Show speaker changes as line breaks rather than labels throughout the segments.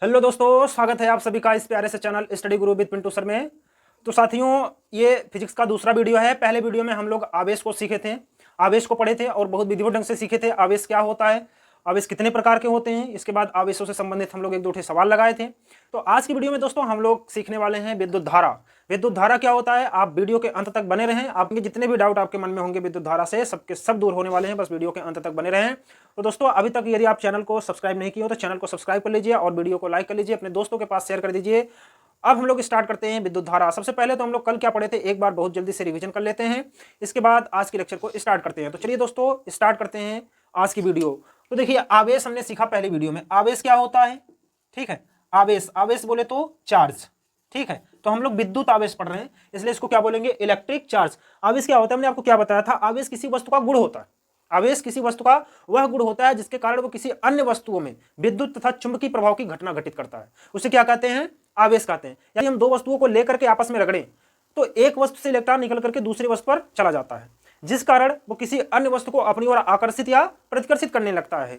Hello दोस्तों, स्वागत है आप सभी का इस प्यारे से channel study Guru with Pintu sir में। तो साथियों, ये फिजिक्स का दूसरा वीडियो है। पहले वीडियो में हम लोग आवेश को सीखे थे, आवेश को पढ़े थे और बहुत विधिवत ढंग से सीखे थे। आवेश क्या होता है, आवेश कितने प्रकार के होते हैं, इसके बाद आवेशों से संबंधित हम लोग एक दो ठे सवाल लगाए थे। तो आज की वीडियो में दोस्तों हम लोग सीखने वाले हैं विद्युत धारा। विद्युत धारा क्या होता है, आप वीडियो के अंत तक बने रहें। आपके जितने भी डाउट आपके मन में होंगे विद्युत धारा से, सबके सब दूर होने वाले हैं, बस वीडियो के अंत तक बने रहें। तो दोस्तों, अभी तक यदि आप चैनल को सब्सक्राइब नहीं किए हो तो चैनल को सब्सक्राइब कर लीजिए और वीडियो को लाइक कर लीजिए, अपने दोस्तों के पास शेयर कर दीजिए। अब हम लोग स्टार्ट करते हैं विद्युत धारा। सबसे पहले तो हम लोग कल क्या पढ़े थे एक बार बहुत जल्दी से रिवीजन कर लेते हैं, इसके बाद आज के लेक्चर को स्टार्ट करते हैं। तो चलिए दोस्तों, स्टार्ट करते हैं आज की वीडियो। तो देखिए, आवेश हमने सीखा पहली वीडियो में। आवेश क्या होता है, ठीक है। आवेश, आवेश बोले तो चार्ज, ठीक है। तो हम लोग विद्युत आवेश पढ़ रहे हैं, इसलिए इसको क्या बोलेंगे, इलेक्ट्रिक चार्ज। आवेश क्या होता है, हमने आपको क्या बताया था, आवेश किसी वस्तु का गुण होता है। आवेश किसी वस्तु का वह गुण होता है जिसके कारण वो किसी अन्य वस्तुओं में विद्युत तथा चुंबकीय प्रभाव की घटना घटित करता है। उसे क्या कहते हैं, आवेश कहते हैं। यानी हम दो वस्तुओं को लेकर के आपस में रगड़ें तो एक वस्तु से इलेक्ट्रॉन निकल करके दूसरी वस्तु पर चला जाता है, जिस कारण वो किसी अन्य वस्तु को अपनी ओर आकर्षित या प्रतिकर्षित करने लगता है।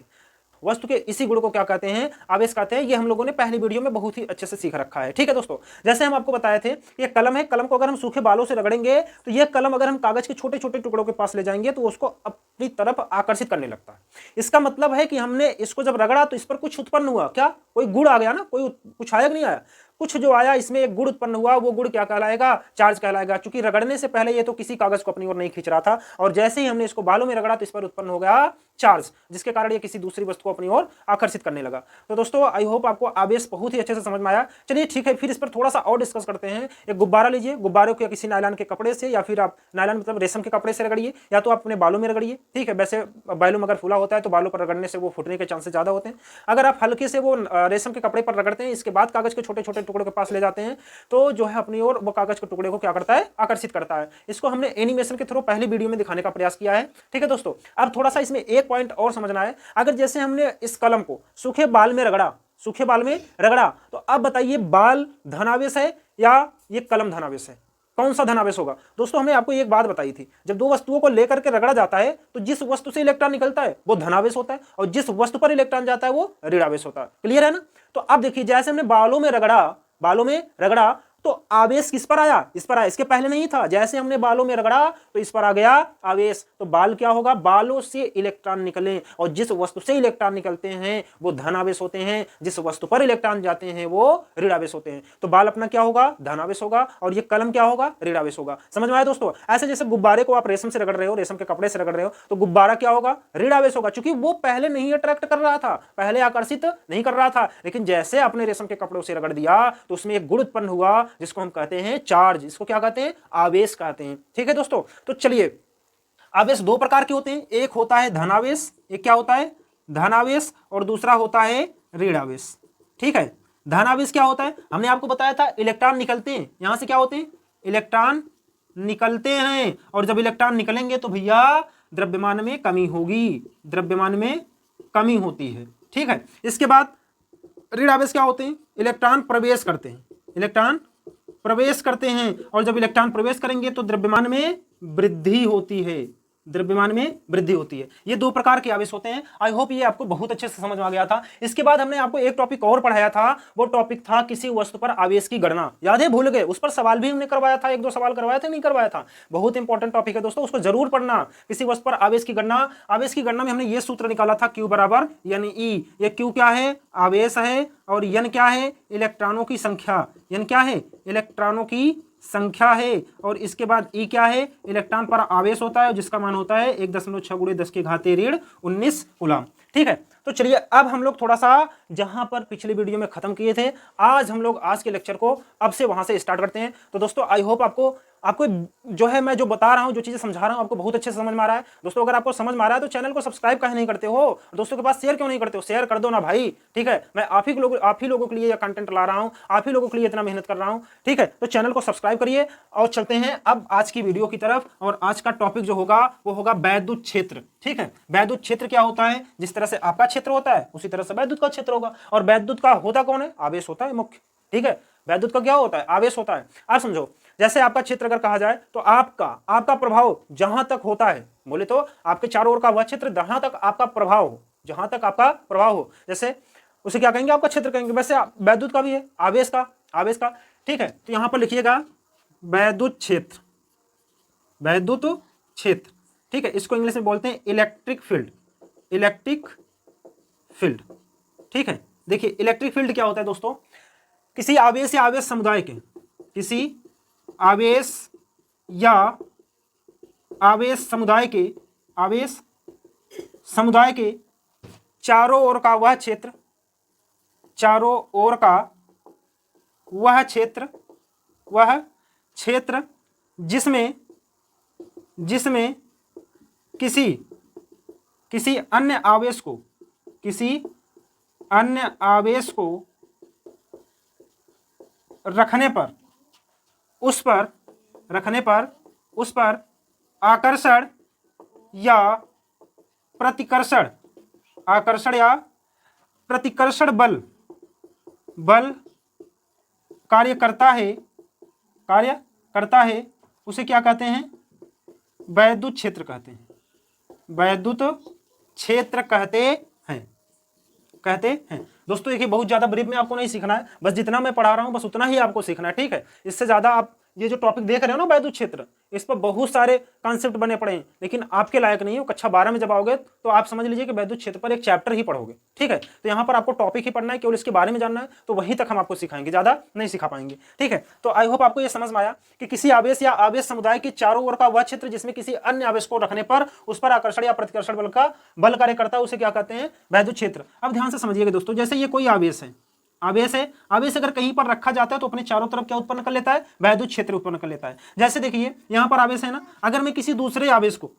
वस्तु के इसी गुण को क्या कहते हैं, आवेश कहते हैं। ये हम लोगों ने पहली वीडियो में बहुत ही अच्छे से सीख रखा है, ठीक है दोस्तों। जैसे हम आपको बताए थे, ये कलम है, कलम को अगर हम सूखे बालों से रगड़ेंगे तो ये कलम अगर हम कागज के छोटे छोटे टुकड़ों के पास ले जाएंगे तो उसको अपनी तरफ आकर्षित करने लगता है। इसका मतलब है कि हमने इसको जब रगड़ा तो इस पर कुछ उत्पन्न हुआ, क्या कोई गुण आ गया ना, कोई कुछ आया कि नहीं आया, कुछ जो आया इसमें एक गुण उत्पन्न हुआ, वो गुण क्या कहलाएगा, चार्ज कहलाएगा। क्योंकि रगड़ने से पहले ये तो किसी कागज को अपनी ओर नहीं खींच रहा था, और जैसे ही हमने इसको बालों में रगड़ा तो इस पर उत्पन्न हो गया चार्ज, जिसके कारण ये किसी दूसरी वस्तु को अपनी ओर आकर्षित करने लगा। तो दोस्तों, आई होप आपको आवेश बहुत ही अच्छे से समझ में आया। चलिए ठीक है, फिर इस पर थोड़ा सा और डिस्कस करते हैं। एक गुब्बारा लीजिए, गुब्बारे को किसी नायलॉन के कपड़े से, या फिर आप नायलॉन मतलब रेशम के कपड़े से रगड़िए, या तो आप अपने बालों में रगड़िए, ठीक है। वैसे बालों अगर फूला होता है तो बालों पर रगड़ने से वो फूटने के चांसेस ज्यादा होते हैं। अगर आप हल्के से वो रेशम के कपड़े पर रगड़ते हैं, इसके बाद कागज के छोटे छोटे टुकड़ों के पास ले जाते हैं, तो जो है अपनी ओर वो कागज के टुकड़े को क्या करता है, आकर्षित करता है। इसको हमने एनिमेशन के थ्रू पहली वीडियो में दिखाने का प्रयास किया है, ठीक है दोस्तों। अब थोड़ा सा इसमें एक पॉइंट और समझना है। अगर जैसे हमने इस कलम को सूखे बाल में रगड़ा, सूखे बाल में रगड़ा, तो अब बताइए बाल धनावेश है या ये कलम धनावेश है, कौन सा धनावेश होगा। दोस्तों, हमने आपको एक बात बताई थी, जब दो वस्तुओं को लेकर के रगड़ा जाता है तो जिस वस्तु से इलेक्ट्रॉन निकलता है वो धनावेश होता है, और जिस वस्तु पर इलेक्ट्रॉन जाता है वो ऋणावेश होता है। क्लियर है ना। तो अब देखिए, जैसे हमने बालों में रगड़ा, बालों में रगड़ा तो आवेश किस पर आया, इस पर आया। इसके पहले नहीं था। जैसे हमने बालों में रगड़ा तो इस पर आ गया आवेश। तो बाल क्या होगा, बालों से इलेक्ट्रॉन निकले, और जिस वस्तु से इलेक्ट्रॉन निकलते हैं वो धनावेश होते हैं, जिस वस्तु पर इलेक्ट्रॉन जाते हैं वो ऋणावेश होते हैं। तो बाल अपना क्या होगा, धनावेश होगा, और ये कलम क्या होगा, ऋणावेश होगा। समझ में आया दोस्तों। ऐसे जैसे गुब्बारे को आप रेशम से रगड़ रहे हो, रेशम के कपड़े से रगड़ रहे हो, तो गुब्बारा क्या होगा, ऋणावेश होगा, क्योंकि वो पहले नहीं अट्रैक्ट कर रहा था, पहले आकर्षित नहीं कर रहा था। लेकिन जैसे आपने रेशम के कपड़ों से रगड़ दिया तो उसमें एक गुण उत्पन्न हुआ जिसको हम कहते हैं चार्ज। इसको क्या कहते हैं, आवेश कहते हैं, ठीक है दोस्तों। तो चलिए, आवेश दो प्रकार के होते हैं। एक होता है धनावेश, एक क्या होता है, धनावेश, और दूसरा होता है ऋणावेश, ठीक है। धनावेश क्या होता है, हमने आपको बताया था, इलेक्ट्रॉन निकलते हैं, यहां से क्या होते हैं, इलेक्ट्रॉन निकलते हैं, और जब इलेक्ट्रॉन निकलेंगे तो भैया द्रव्यमान में कमी होगी, द्रव्यमान में कमी होती है, ठीक है। इसके बाद ऋणावेश क्या होते हैं, इलेक्ट्रॉन प्रवेश करते हैं, इलेक्ट्रॉन प्रवेश करते हैं, और जब इलेक्ट्रॉन प्रवेश करेंगे तो द्रव्यमान में वृद्धि होती है, द्रव्यमान में वृद्धि होती है। ये दो प्रकार के आवेश होते हैं। आई होप ये आपको बहुत अच्छे से समझ में आ गया था। इसके बाद हमने आपको एक टॉपिक और पढ़ाया था, वो टॉपिक था किसी वस्तु पर आवेश की गणना। याद है, भूल गए, उस पर सवाल भी हमने करवाया था, एक दो सवाल करवाया था, नहीं करवाया था। बहुत इंपॉर्टेंट टॉपिक है दोस्तों, उसको जरूर पढ़ना। किसी वस्तु पर आवेश की गणना, आवेश की गणना में हमने ये सूत्र निकाला था, Q बराबर यानी E। ये Q क्या है, आवेश है, और N क्या है, इलेक्ट्रॉनों की संख्या, N क्या है, इलेक्ट्रॉनों की संख्या है, और इसके बाद E क्या है, इलेक्ट्रॉन पर आवेश होता है, जिसका मान होता है 1.6 × 10⁻19 कूलम, ठीक है। तो चलिए, अब हम लोग थोड़ा सा जहां पर पिछले वीडियो में खत्म किए थे, आज हम लोग आज के लेक्चर को अब से वहां से स्टार्ट करते हैं। तो दोस्तों, आई होप आपको जो है मैं जो बता रहा हूं, जो चीजें समझा रहा हूं, आपको बहुत अच्छे से समझ में आ रहा है। दोस्तों, अगर आपको समझ में आ रहा है तो चैनल को सब्सक्राइब काहे नहीं करते हो, दोस्तों के पास शेयर क्यों नहीं करते हो, शेयर कर दो ना भाई, ठीक है। मैं आप ही लोगों के लिए यह कंटेंट ला रहा हूं, आप ही लोगों के लिए इतना मेहनत कर रहा हूं, ठीक है। तो चैनल को सब्सक्राइब करिए, और चलते हैं अब आज की वीडियो की तरफ। और आज का टॉपिक जो होगा वो होगा वैद्युत क्षेत्र, ठीक है। वैद्युत क्षेत्र क्या होता है, जिस तरह से आपका क्षेत्र होता है उसी तरह से वैद्युत का क्षेत्र होगा। और वैद्युत का होता कौन है, आवेश होता है मुख्य, ठीक है। वैद्युत का क्या होता है, आवेश होता है। आप समझो, जैसे आपका क्षेत्र अगर कहा जाए तो आपका प्रभाव जहां तक होता है, बोले तो आपके चारों ओर का वह क्षेत्र जहां तक आपका प्रभाव हो, जहां तक आपका प्रभाव हो। जैसे उसे क्या कहेंगे, आपका क्षेत्र कहेंगे। वैसे वैद्युत का भी है, आवेश का, ठीक है। तो यहां पर लिखिएगा वैद्युत क्षेत्र, वैद्युत क्षेत्र, ठीक है। इसको इंग्लिश में बोलते हैं इलेक्ट्रिक फील्ड, इलेक्ट्रिक फील्ड, ठीक है। देखिए इलेक्ट्रिक फील्ड क्या होता है दोस्तों, किसी आवेश या आवेश समुदाय के, किसी आवेश या आवेश समुदाय के, आवेश समुदाय के चारों ओर का वह क्षेत्र, चारों ओर का वह क्षेत्र, वह क्षेत्र जिसमें जिसमें किसी अन्य आवेश को, किसी अन्य आवेश को रखने पर, उस पर रखने पर, उस पर आकर्षण या प्रतिकर्षण, आकर्षण या प्रतिकर्षण बल कार्य करता है, उसे क्या कहते हैं, वैद्युत क्षेत्र कहते हैं, वैद्युत क्षेत्र कहते हैं दोस्तों। देखिए बहुत ज्यादा ब्रीफ में आपको नहीं सीखना है, बस जितना मैं पढ़ा रहा हूं बस उतना ही आपको सीखना है, ठीक है। इससे ज्यादा आप ये जो टॉपिक देख रहे हो ना वैद्युत क्षेत्र, इस पर बहुत सारे कॉन्सेप्ट बने पड़े हैं, लेकिन आपके लायक नहीं है। कक्षा 12 में जब आओगे तो आप समझ लीजिए कि वैद्युत क्षेत्र पर एक चैप्टर ही पढ़ोगे, ठीक है। तो यहाँ पर आपको टॉपिक ही पढ़ना है, केवल इसके बारे में जानना है, तो वहीं तक हम आपको सिखाएंगे, ज्यादा नहीं सिखा पाएंगे, ठीक है। तो आई होप आपको ये समझ में आया कि किसी आवेश या आवेश समुदाय के चारों ओर का वह क्षेत्र जिसमें किसी अन्य आवेश को रखने पर उस पर आकर्षण या प्रतिकर्षण बल कार्य करता है, उसे क्या कहते हैं, वैद्युत क्षेत्र। अब ध्यान से समझिएगा दोस्तों, जैसे ये कोई आवेश है, आवेश है, आवेश अगर कहीं पर रखा जाता है तो अपने चारों तरफ क्या उत्पन्न कर लेता है, वैद्युत क्षेत्र उत्पन्न कर लेता है। जैसे देखिए यहां पर आवेश है ना, अगर मैं किसी दूसरे आवेश को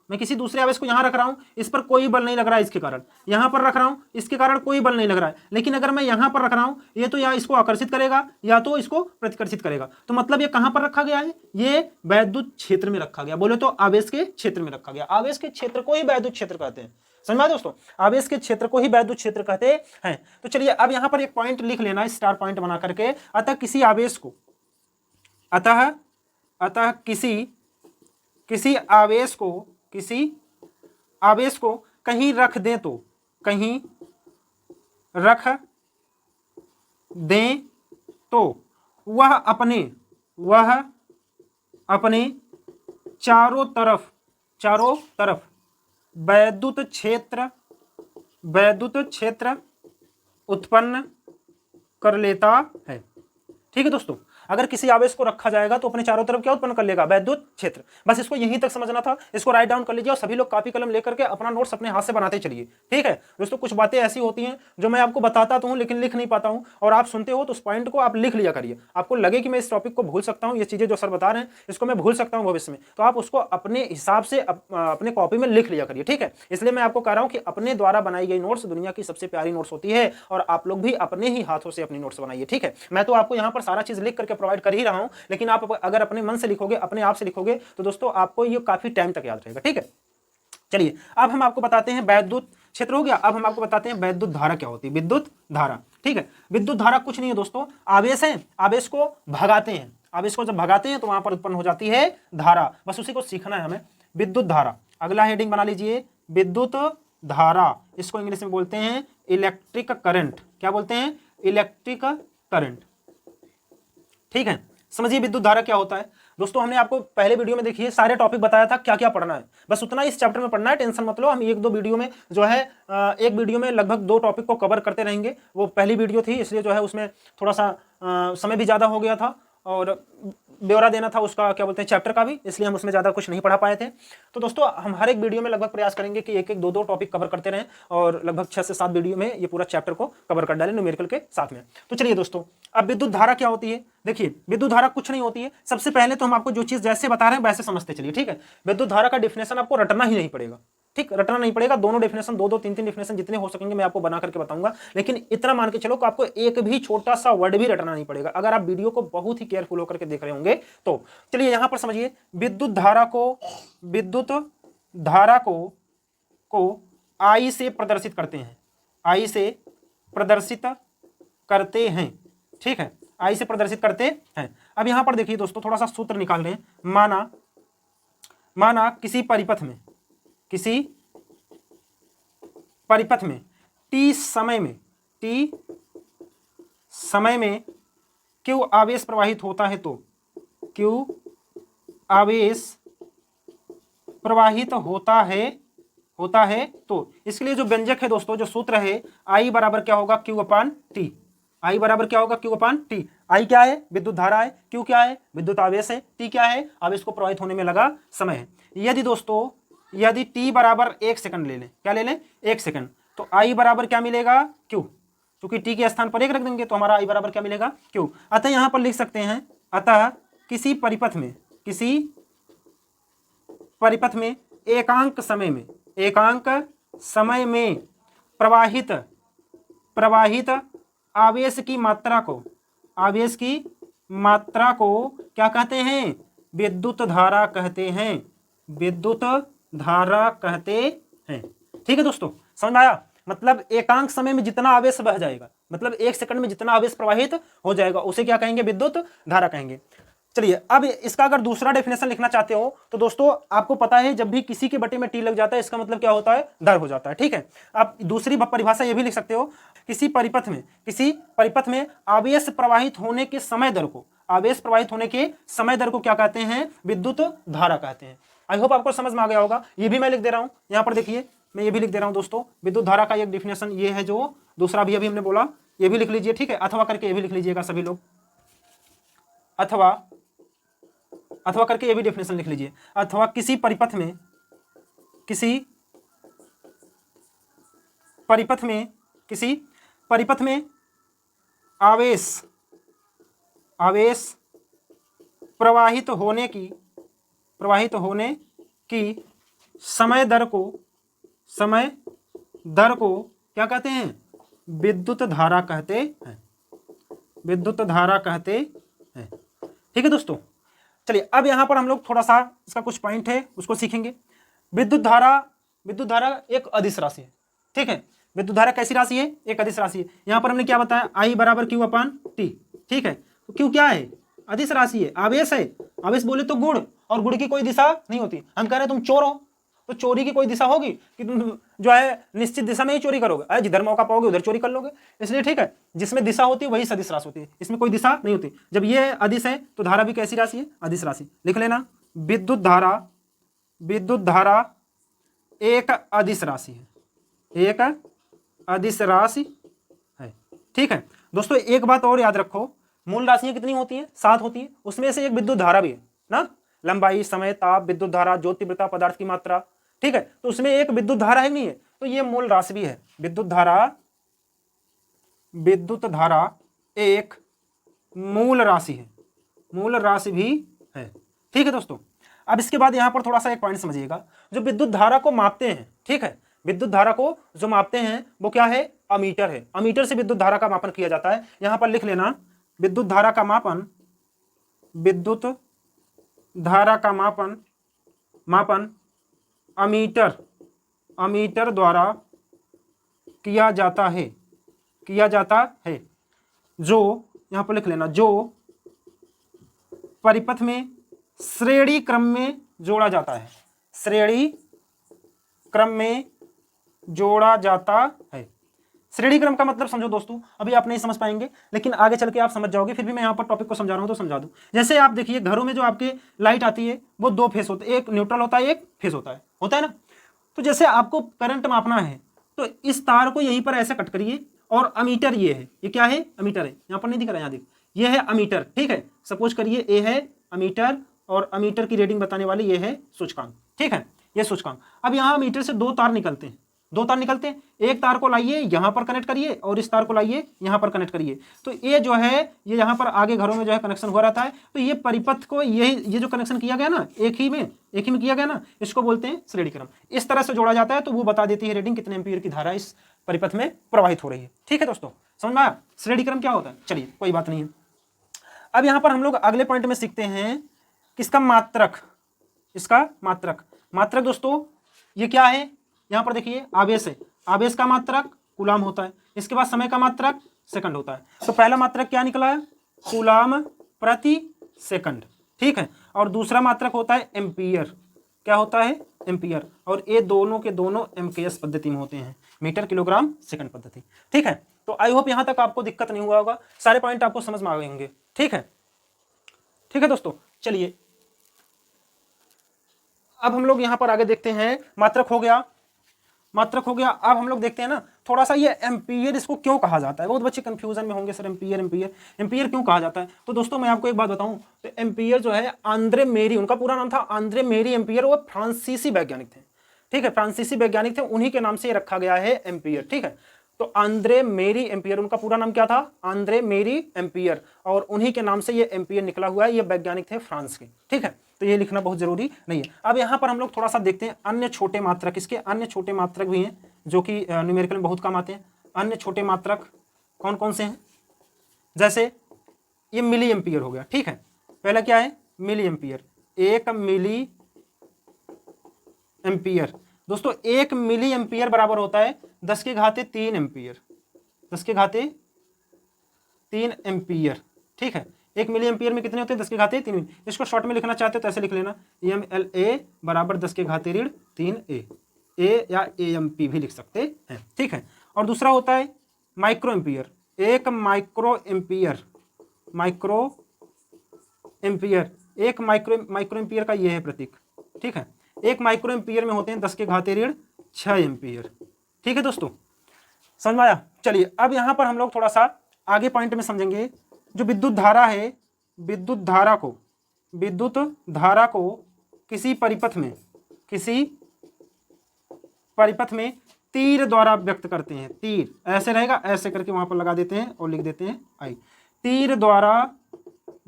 यहां रख रहा हूं, इस पर कोई बल नहीं लग रहा है, इसके कारण यहां पर रख रहा हूं, इसके कारण कोई बल नहीं लग रहा है, लेकिन अगर मैं यहां पर रख रहा हूं, ये तो या इसको आकर्षित करेगा या तो इसको प्रतिकर्षित करेगा। तो मतलब ये कहां पर रखा गया है, ये वैद्युत क्षेत्र में रखा गया, बोले तो आवेश के क्षेत्र में रखा गया। आवेश के क्षेत्र को ही वैद्युत क्षेत्र कहते हैं, समझ दोस्तों, आवेश के क्षेत्र को ही वैद्युत क्षेत्र कहते हैं। तो चलिए अब यहां पर एक पॉइंट लिख लेना, स्टार पॉइंट बना करके, अतः किसी आवेश को, अतः किसी आवेश को कहीं रख दें तो, कहीं रख दें तो वह अपने चारों तरफ वैद्युत क्षेत्र उत्पन्न कर लेता है, ठीक है दोस्तों। अगर किसी आवेश को रखा जाएगा तो अपने चारों तरफ क्या उत्पन्न कर लेगा, वैद्युत क्षेत्र। बस इसको यहीं तक समझना था, इसको राइट डाउन कर लीजिए और सभी लोग कॉपी कलम लेकर के अपना नोट्स अपने हाथ से बनाते चलिए, ठीक है दोस्तों। कुछ बातें ऐसी होती हैं जो मैं आपको बताता तो हूं लेकिन लिख नहीं पाता हूं, और आप सुनते हो तो उस पॉइंट को आप लिख लिया करिए। आपको लगे कि मैं इस टॉपिक को भूल सकता हूं, ये चीजें जो सर बता रहे हैं इसको मैं भूल सकता हूं भविष्य में, तो आप उसको अपने हिसाब से अपने कॉपी में लिख लिया करिए, ठीक है। इसलिए मैं आपको कह रहा हूं कि अपने द्वारा बनाई गई नोट्स दुनिया की सबसे प्यारी नोट्स होती है, और आप लोग भी अपने ही हाथों से अपनी नोट्स बनाइए, ठीक है। मैं तो आपको यहाँ पर सारा चीज लिख करके प्रोवाइड कर ही रहा हूं, लेकिन आप अगर अपने मन से लिखोगे, अपने आप से लिखोगे, तो दोस्तों आपको ये काफी टाइम तक याद रहेगा, ठीक है। चलिए अब हम आपको बताते हैं, वैद्युत क्षेत्र हो गया, अब हम आपको बताते हैं वैद्युत धारा क्या होती है, विद्युत धारा, ठीक है। विद्युत धारा कुछ नहीं है दोस्तों, आवेश है, आवेश को भगाते हैं, आवेश को जब भगाते हैं तो वहां पर उत्पन्न हो जाती है धारा, बस उसी को सीखना है हमें, विद्युत धारा। अगला हेडिंग बना लीजिए, विद्युत धारा, इसको इंग्लिश में बोलते हैं इलेक्ट्रिक करंट। क्या बोलते हैं, इलेक्ट्रिक करंट, ठीक है। समझिए विद्युत धारा क्या होता है दोस्तों। हमने आपको पहले वीडियो में देखिए सारे टॉपिक बताया था क्या क्या पढ़ना है, बस उतना इस चैप्टर में पढ़ना है, टेंशन मत लो। हम एक दो वीडियो में जो है एक वीडियो में लगभग 2 टॉपिक को कवर करते रहेंगे। वो पहली वीडियो थी इसलिए जो है उसमें थोड़ा सा समय भी ज़्यादा हो गया था और ब्यौरा देना था उसका, क्या बोलते हैं, चैप्टर का भी, इसलिए हम उसमें ज़्यादा कुछ नहीं पढ़ा पाए थे। तो दोस्तों हम हर एक वीडियो में लगभग प्रयास करेंगे कि एक एक दो टॉपिक कवर करते रहें और लगभग 6 से 7 वीडियो में ये पूरा चैप्टर को कवर कर डालें न्यूमेरिकल के साथ में। तो चलिए दोस्तों, अब विद्युत धारा क्या होती है, देखिए विद्युत धारा कुछ नहीं होती है। सबसे पहले तो हम आपको जो चीज़ जैसे बता रहे हैं वैसे समझते चलिए, ठीक है। विद्युत धारा का डिफिनेशन आपको रटना ही नहीं पड़ेगा, ठीक, रटना नहीं पड़ेगा। दोनों डेफिनेशन, 2-2, 3-3 डेफिनेशन जितने हो सकेंगे मैं आपको बना करके बताऊंगा, लेकिन इतना मान के चलो कि आपको एक भी छोटा सा वर्ड भी रटना नहीं पड़ेगा अगर आप वीडियो को बहुत ही केयरफुल होकर के देख रहे होंगे तो। चलिए यहां पर समझिए, विद्युत धारा को आई से प्रदर्शित करते हैं, आई से प्रदर्शित करते हैं, ठीक है, आई से प्रदर्शित करते हैं। अब यहां पर देखिए दोस्तों, थोड़ा सा सूत्र निकाल रहे हैं। माना किसी परिपथ में t समय में t समय में q आवेश प्रवाहित होता है तो q आवेश प्रवाहित होता है तो इसके लिए जो व्यंजक है दोस्तों, जो सूत्र है, I बराबर क्या होगा, Q अपान टी। I बराबर क्या होगा, Q अपान टी। I क्या है, विद्युत धारा है, Q क्या है, विद्युत आवेश है, T क्या है, आवेश को प्रवाहित होने में लगा समय है। यदि दोस्तों यदि t बराबर 1 सेकंड ले लें, क्या ले लें, 1 सेकंड, तो I बराबर क्या मिलेगा, Q। क्योंकि t के स्थान पर 1 रख देंगे तो हमारा I बराबर क्या मिलेगा, Q। अतः यहां पर लिख सकते हैं, अतः किसी परिपथ में एकांक समय में प्रवाहित आवेश की मात्रा को क्या कहते हैं, विद्युत धारा कहते हैं, विद्युत धारा कहते हैं। ठीक है दोस्तों, समझ में आया। मतलब एकांक समय में जितना आवेश बह जाएगा, मतलब 1 सेकंड में जितना आवेश प्रवाहित हो जाएगा, उसे क्या कहेंगे, विद्युत धारा कहेंगे। चलिए अब इसका अगर दूसरा डेफिनेशन लिखना चाहते हो तो दोस्तों आपको पता है, जब भी किसी के बटे में टी लग जाता है इसका मतलब क्या होता है, दर हो जाता है। ठीक है, आप दूसरी परिभाषा ये भी लिख सकते हो, किसी परिपथ में आवेश प्रवाहित होने के समय दर को क्या कहते हैं, विद्युत धारा कहते हैं। आई होप आपको समझ में आ गया होगा। ये भी मैं लिख दे रहा हूं, यहां पर देखिए मैं ये भी लिख दे रहा हूं दोस्तों, विद्युत धारा का एक डिफिनेशन ये है, जो दूसरा भी अभी हमने बोला, ये भी लिख लीजिए। ठीक है, अथवा करके ये भी लिख लीजिएगा सभी लोग, अथवा करके ये भी डेफिनेशन लिख लीजिए। अथवा किसी परिपथ में आवेश प्रवाहित होने की समय दर को क्या कहते हैं, विद्युत धारा कहते हैं। ठीक है दोस्तों, चलिए अब यहां पर हम लोग थोड़ा सा इसका कुछ पॉइंट है उसको सीखेंगे। विद्युत धारा एक अदिश राशि है। ठीक है, विद्युत धारा कैसी राशि है, एक अदिश राशि है। यहां पर हमने क्या बताया, I बराबर Q अपान टी। ठीक है, तो Q क्या है, अदिश राशि है, आवेश है। आवेश बोले तो गुण, और गुण की कोई दिशा नहीं होती। हम कह रहे हैं तुम चोर हो, तो चोरी की कोई दिशा होगी कि तुम जो है निश्चित दिशा में ही चोरी करोगे, जिधर मौका पाओगे उधर चोरी कर लोगे। इसलिए ठीक है, जिसमें दिशा होती है वही सदिश राशि होती है, इसमें कोई दिशा नहीं होती। जब ये अदिश है तो धारा भी कैसी राशि है, अदिश राशि। लिख लेना, विद्युत धारा एक अदिश राशि है, एक अदिश राशि है। ठीक है दोस्तों, एक बात और याद रखो, मूल राशियां कितनी होती हैं, 7 होती हैं, उसमें से एक विद्युत धारा भी है ना, लंबाई, समय, ताप, विद्युत धारा, ज्योति तीव्रता, पदार्थ की मात्रा। ठीक है, तो उसमें एक विद्युत धारा है नहीं है, तो ये मूल राशि भी है। विद्युत धारा एक मूल राशि है, मूल राशि भी है। ठीक है दोस्तों, अब इसके बाद यहां पर थोड़ा सा एक पॉइंट समझिएगा, जो विद्युत धारा को मापते हैं, ठीक है, विद्युत धारा को जो मापते हैं वो क्या है, अमीटर है। अमीटर से विद्युत धारा का मापन किया जाता है। यहां पर लिख लेना, विद्युत धारा का मापन अमीटर द्वारा किया जाता है, जो यहां पर लिख लेना, जो परिपथ में श्रेणी क्रम में जोड़ा जाता है, श्रेणी क्रम में जोड़ा जाता है। श्रेणी क्रम का मतलब समझो दोस्तों, अभी आप नहीं समझ पाएंगे लेकिन आगे चल के आप समझ जाओगे, फिर भी मैं यहाँ पर टॉपिक को समझा रहा हूँ तो समझा दूं। जैसे आप देखिए, घरों में जो आपके लाइट आती है वो 2 फेस होते हैं, एक न्यूट्रल होता है, एक फेस होता है ना। तो जैसे आपको करंट मापना है तो इस तार को यहीं पर ऐसे कट करिए, और अमीटर ये है, ये क्या है, अमीटर है, यहाँ पर नहीं दिख रहा है, यहाँ देख, ये है अमीटर। ठीक है, सपोज करिए ए है अमीटर, और अमीटर की रीडिंग बताने वाली ये है सूचकांक। ठीक है, ये सूचकांक। अब यहाँ अमीटर से 2 तार निकलते हैं, एक तार को लाइए यहाँ पर कनेक्ट करिए, और इस तार को लाइए यहाँ पर कनेक्ट करिए। तो ये जो है, ये यहाँ पर आगे घरों में जो है कनेक्शन हुआ रहता है। तो ये परिपथ को ये जो कनेक्शन किया गया ना, एक ही में किया गया ना, इसको बोलते हैं श्रेणी क्रम। इस तरह से जोड़ा जाता है, तो वो बता देती है रीडिंग कितने एम्पीयर की धारा इस परिपथ में प्रवाहित हो रही है। ठीक है दोस्तों, समझ में आया श्रेणी क्रम क्या होता है। चलिए कोई बात नहीं है। अब यहाँ पर हम लोग अगले पॉइंट में सीखते हैं किसका, मात्रक दोस्तों ये क्या है, यहाँ पर देखिए आवेश है, आवेश का मात्रक कूलाम होता है, इसके बाद समय का मात्रक सेकंड होता है। तो पहला मात्रक क्या निकला है, कूलाम प्रति सेकंड। ठीक है, और दूसरा मात्रक होता है एम्पियर, क्या होता है, एम्पियर। और ये दोनों के दोनों MKS पद्धति में होते हैं, मीटर किलोग्राम सेकंड पद्धति। ठीक है, तो आई होप यहां तक आपको दिक्कत नहीं हुआ होगा, सारे पॉइंट आपको समझ में आ गए होंगे। ठीक है, ठीक है दोस्तों, चलिए अब हम लोग यहां पर आगे देखते हैं। मात्रक हो गया, मात्रक हो गया। अब हम लोग देखते हैं ना थोड़ा सा ये एम्पीयर, इसको क्यों कहा जाता है। बहुत बच्चे कंफ्यूजन में होंगे, सर एम्पीयर एम्पीयर एम्पीयर क्यों कहा जाता है। तो दोस्तों मैं आपको एक बात बताऊं, तो एम्पीयर जो है आंद्रे मेरी, उनका पूरा नाम था आंद्रे मेरी एम्पीयर, वो फ्रांसीसी वैज्ञानिक थे। ठीक है, फ्रांसीसी वैज्ञानिक थे, उन्हीं के नाम से रखा गया है एम्पीयर। ठीक है, तो आंद्रे मेरी एम्पीयर, उनका पूरा नाम क्या था, आंद्रे मेरी एम्पीयर, और उन्हीं के नाम से ये एम्पीयर निकला हुआ है। ये वैज्ञानिक थे फ्रांस के। ठीक है, तो ये लिखना बहुत जरूरी नहीं है। अब यहां पर हम लोग थोड़ा सा देखते हैं अन्य छोटे मात्रक, इसके अन्य छोटे मात्रक भी हैं जो कि न्यूमेरिकल में बहुत काम आते हैं। अन्य छोटे मात्रक कौन कौन से हैं, जैसे ये मिली एम्पीयर हो गया। ठीक है, पहला क्या है, मिली एम्पीयर, 1 मिली एम्पीयर। दोस्तों 1 मिली एम्पीयर बराबर होता है 10 के घाते 3 एम्पीयर, 10 के घाते 3 एम्पीयर। ठीक है, 1 मिली एम्पीयर में कितने होते हैं, 10 के घाते 3। इसको शॉर्ट में लिखना चाहते हो तो ऐसे लिख लेना, MLA बराबर 10 के घाते ऋण 3A, ए या AMP भी लिख सकते हैं। ठीक है, और दूसरा होता है micro ampere, 1 micro ampere, micro ampere, 1 micro ampere का ये है प्रतीक। ठीक है, 1 माइक्रो एम्पीयर में होते हैं 10 के घाते ऋण 6 एम्पीयर। ठीक है दोस्तों, समझ में आया। चलिए अब यहां पर हम लोग थोड़ा सा आगे पॉइंट में समझेंगे। जो विद्युत धारा है, विद्युत धारा को किसी परिपथ में तीर द्वारा व्यक्त करते हैं। तीर ऐसे रहेगा, ऐसे करके वहां पर लगा देते हैं और लिख देते हैं आई। तीर द्वारा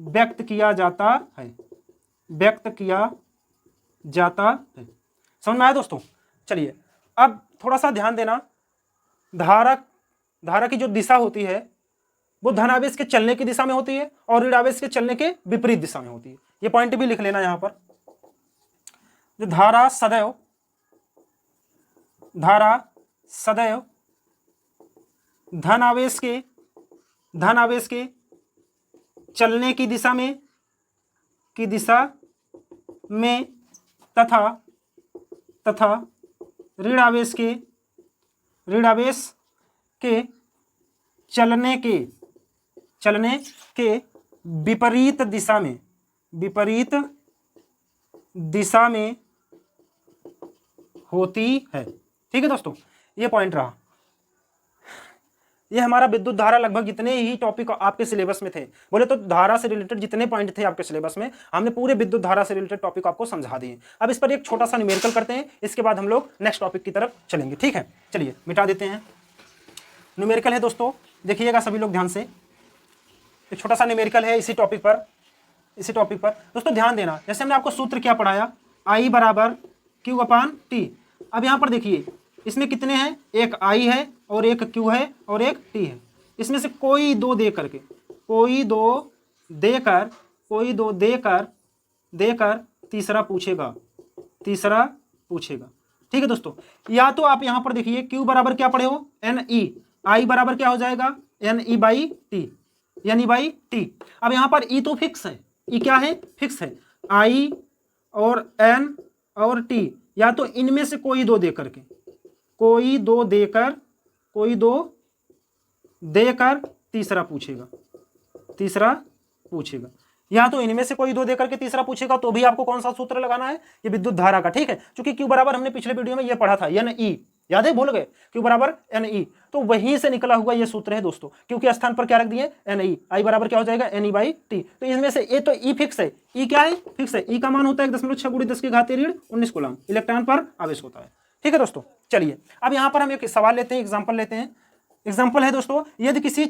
व्यक्त किया जाता है, व्यक्त किया जाता है। समझ में आया दोस्तों। चलिए अब थोड़ा सा ध्यान देना, धारा की जो दिशा होती है वो धनावेश के चलने की दिशा में होती है और ऋणावेश के चलने के विपरीत दिशा में होती है। ये पॉइंट भी लिख लेना यहां पर। जो धारा सदैव धनावेश के चलने की दिशा में तथा ऋणावेश के चलने के विपरीत दिशा में होती है। ठीक है दोस्तों, ये पॉइंट रहा। ये हमारा विद्युत धारा, लगभग जितने ही टॉपिक आपके सिलेबस में थे, बोले तो धारा से रिलेटेड जितने पॉइंट थे आपके सिलेबस में, हमने पूरे विद्युत धारा से रिलेटेड टॉपिक आपको समझा दिए। अब इस पर एक छोटा सा न्यूमेरिकल करते हैं, इसके बाद हम लोग नेक्स्ट टॉपिक की तरफ चलेंगे। ठीक है, चलिए मिटा देते हैं। न्यूमेरिकल है दोस्तों, देखिएगा सभी लोग ध्यान से। एक छोटा सा न्यूमेरिकल है इसी टॉपिक पर दोस्तों ध्यान देना। जैसे हमने आपको सूत्र क्या पढ़ाया, I बराबर Q/T। अब यहां पर देखिए इसमें कितने हैं, एक I है और एक Q है और एक T है। इसमें से कोई दो देकर तीसरा पूछेगा। ठीक है दोस्तों, या तो आप यहां पर देखिए Q बराबर क्या पढ़े हो, NE, I बराबर क्या हो जाएगा, NE/T। अब यहां पर E तो फिक्स है, E क्या है, फिक्स है। I और N और T, या तो इनमें से कोई दो देकर तीसरा पूछेगा। या तो इनमें से कोई दो देकर के तीसरा पूछेगा, तो भी आपको कौन सा सूत्र लगाना है, ये विद्युत धारा का। ठीक है, क्योंकि Q बराबर हमने पिछले वीडियो में ये पढ़ा था, NE, याद है, भूल गए, Q बराबर NE, तो वहीं से निकला हुआ ये सूत्र है दोस्तों। क्योंकि स्थान पर क्या रख दिए, NE, I बराबर क्या हो जाएगा, NE/T। तो इसमें से ये तो E फिक्स है, E क्या है, फिक्स है। E का मान होता है 1.6 × 10 के घाते ऋण 19 कूलम, इलेक्ट्रॉन पर आवेश होता है। ठीक है दोस्तों, चलिए अब यहां पर हम एक सवाल लेते हैं, एग्जाम्पल लेते हैं। एग्जाम्पल है दोस्तों, यदि किसी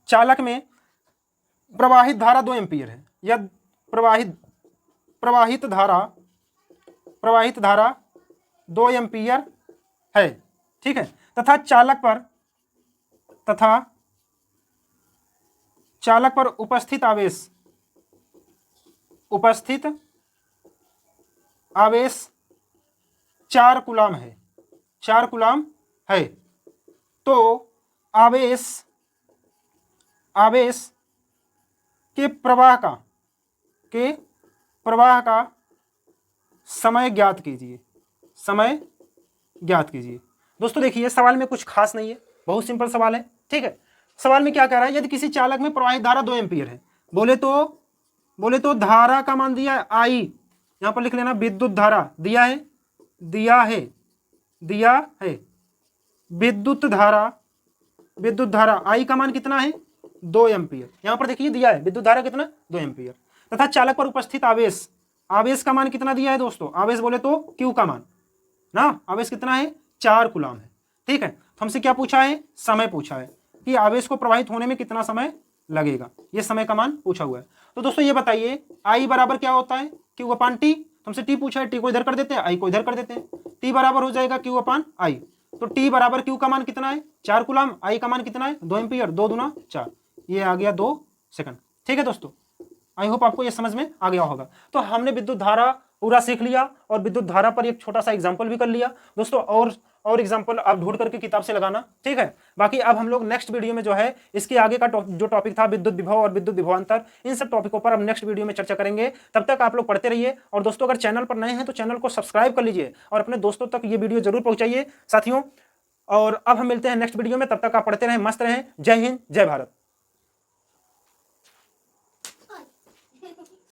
चालक में प्रवाहित धारा 2 एम्पीयर है, या प्रवाहित धारा 2 एम्पीयर है। ठीक है, तथा चालक पर उपस्थित आवेश 4 कूलम है, तो आवेश के प्रवाह का समय ज्ञात कीजिए, समय ज्ञात कीजिए। दोस्तों देखिए सवाल में कुछ खास नहीं है, बहुत सिंपल सवाल है, ठीक है। सवाल में क्या कह रहा है, यदि किसी चालक में प्रवाहित धारा 2 एम्पीयर है, बोले तो धारा का मान दिया है आई, यहां पर लिख लेना विद्युत धारा दिया है, विद्युत धारा आई का मान कितना है 2 एम्पीयर, यहां पर देखिए दिया है विद्युत धारा कितना 2 एम्पीयर, तथा चालक पर उपस्थित आवेश का मान कितना दिया है दोस्तों, आवेश बोले तो क्यू का मान ना, आवेश कितना है 4 कूलम है, ठीक है। तो हमसे क्या पूछा है, समय पूछा है कि आवेश को प्रवाहित होने में कितना समय लगेगा, ये समय का मान पूछा हुआ है। तो दोस्तों ये बताइए आई बराबर क्या होता है, क्यू अपान टी, तुमसे टी पूछा है, टी को इधर कर देते हैं, आई को इधर कर देते हैं, टी बराबर हो जाएगा क्यू अपान आई। तो टी बराबर क्यू का मान कितना है 4 कूलम, आई का मान कितना है 2 एम्पीयर, 2 दूना 4, ये आ गया 2 सेकंड, ठीक है दोस्तों। आई होप आपको ये समझ में आ गया होगा। तो हमने विद्युत धारा पूरा सीख लिया और विद्युत धारा पर एक छोटा सा एग्जाम्पल भी कर लिया दोस्तों, और एग्जाम्पल आप ढूंढ करके किताब से लगाना, ठीक है। बाकी अब हम लोग नेक्स्ट वीडियो में जो है इसके आगे का जो टॉपिक था विद्युत विभव और विद्युत विभवांतर, इन सब टॉपिकों पर अब नेक्स्ट वीडियो में चर्चा करेंगे। तब तक आप लोग पढ़ते रहिए, और दोस्तों अगर चैनल पर नए हैं तो चैनल को सब्सक्राइब कर लीजिए और अपने दोस्तों तक ये वीडियो जरूर पहुंचाइए साथियों। और अब हम मिलते हैं नेक्स्ट वीडियो में, तब तक आप पढ़ते रहें, मस्त रहें। जय हिंद, जय भारत।